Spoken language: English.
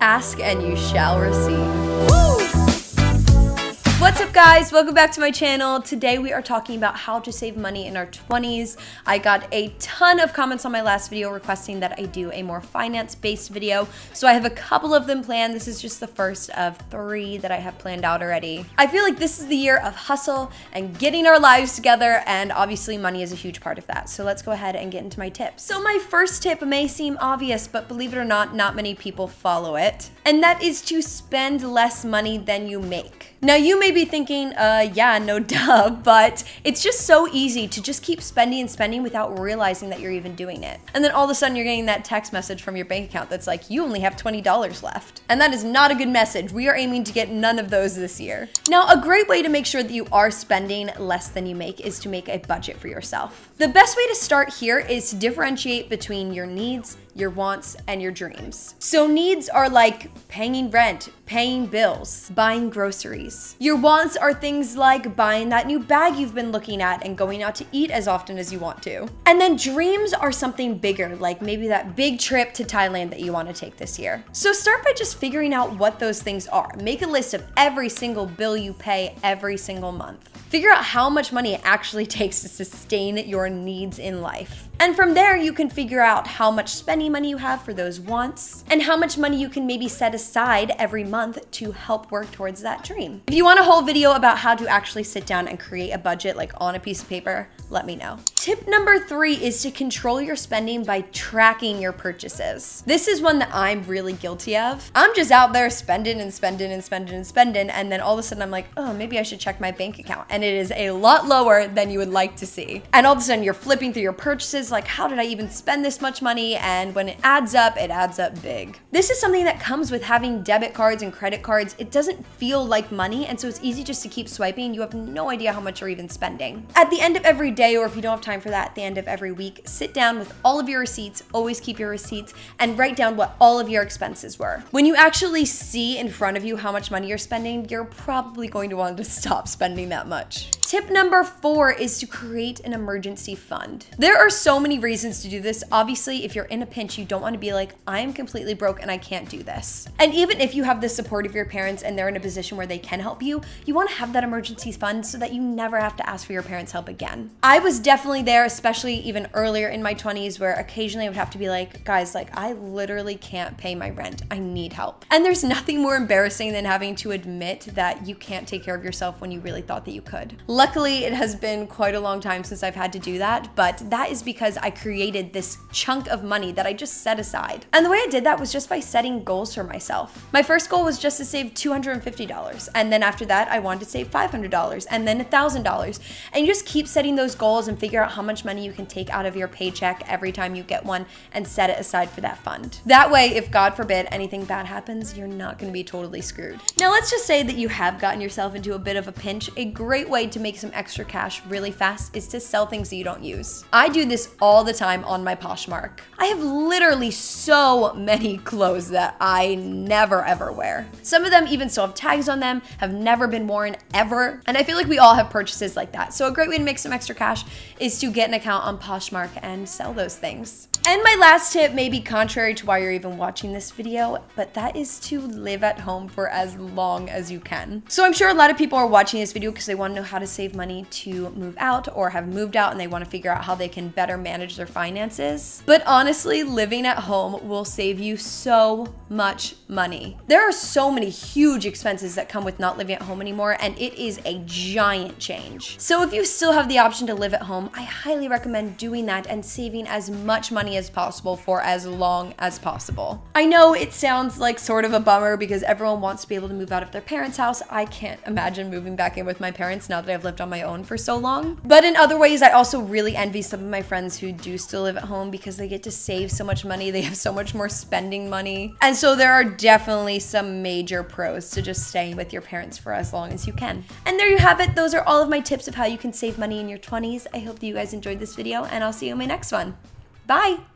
Ask and you shall receive. Woo! What's up, guys? Welcome back to my channel. Today we are talking about how to save money in our 20s. I got a ton of comments on my last video requesting that I do a more finance-based video, so I have a couple of them planned. This is just the first of 3 that I have planned out already. I feel like this is the year of hustle and getting our lives together, and obviously money is a huge part of that. So let's go ahead and get into my tips. So my first tip may seem obvious, but believe it or not many people follow it, and that is to spend less money than you make. Now you may be thinking, yeah, no duh, but it's just so easy to just keep spending and spending without realizing that you're even doing it. And then all of a sudden you're getting that text message from your bank account that's like, you only have $20 left. And that is not a good message. We are aiming to get none of those this year. Now, a great way to make sure that you are spending less than you make is to make a budget for yourself. The best way to start here is to differentiate between your needs, your wants, and your dreams. So needs are like paying rent, paying bills, buying groceries. Your wants are things like buying that new bag you've been looking at and going out to eat as often as you want to. And then dreams are something bigger, like maybe that big trip to Thailand that you want to take this year. So start by just figuring out what those things are. Make a list of every single bill you pay every single month. Figure out how much money it actually takes to sustain your needs in life. And from there, you can figure out how much spending money you have for those wants and how much money you can maybe set aside every month to help work towards that dream. If you want a whole video about how to actually sit down and create a budget like on a piece of paper, let me know. Tip number 3 is to control your spending by tracking your purchases. This is one that I'm really guilty of. I'm just out there spending and spending and spending and spending, and then all of a sudden I'm like, oh, maybe I should check my bank account. And it is a lot lower than you would like to see. And all of a sudden you're flipping through your purchases like, how did I even spend this much money? And when it adds up big. This is something that comes with having debit cards and credit cards. It doesn't feel like money, and so it's easy just to keep swiping. You have no idea how much you're even spending. At the end of every day, or if you don't have time for that, at the end of every week, sit down with all of your receipts, always keep your receipts, and write down what all of your expenses were. When you actually see in front of you how much money you're spending, you're probably going to want to stop spending that much. Tip number 4 is to create an emergency fund. There are so many reasons to do this. Obviously, if you're in a pinch, you don't want to be like, I am completely broke and I can't do this. And even if you have the support of your parents and they're in a position where they can help you, you want to have that emergency fund so that you never have to ask for your parents' help again. I was definitely there, especially even earlier in my 20s, where occasionally I would have to be like, guys, like I literally can't pay my rent. I need help. And there's nothing more embarrassing than having to admit that you can't take care of yourself when you really thought that you could. Luckily, it has been quite a long time since I've had to do that, but that is because I created this chunk of money that I just set aside. And the way I did that was just by setting goals for myself. My first goal was just to save $250, and then after that, I wanted to save $500, and then $1,000. And you just keep setting those goals and figure out how much money you can take out of your paycheck every time you get one and set it aside for that fund. That way, if God forbid anything bad happens, you're not gonna be totally screwed. Now, let's just say that you have gotten yourself into a bit of a pinch. A great way to make some extra cash really fast is to sell things that you don't use. I do this all the time on my Poshmark. I have literally so many clothes that I never ever wear. Some of them even still have tags on them, have never been worn ever. And I feel like we all have purchases like that. So a great way to make some extra cash is to get an account on Poshmark and sell those things. And my last tip may be contrary to why you're even watching this video, but that is to live at home for as long as you can. So I'm sure a lot of people are watching this video because they want to know how to save money to move out or have moved out and they want to figure out how they can better manage their finances. But honestly, living at home will save you so much money. There are so many huge expenses that come with not living at home anymore, and it is a giant change. So if you still have the option to live at home, I highly recommend doing that and saving as much money as possible for as long as possible. I know it sounds like sort of a bummer because everyone wants to be able to move out of their parents' house. I can't imagine moving back in with my parents now that I've lived on my own for so long. But in other ways, I also really envy some of my friends who do still live at home because they get to save so much money. They have so much more spending money. And so there are definitely some major pros to just staying with your parents for as long as you can. And there you have it. Those are all of my tips of how you can save money in your 20s. I hope that you guys enjoyed this video, and I'll see you in my next one. Bye!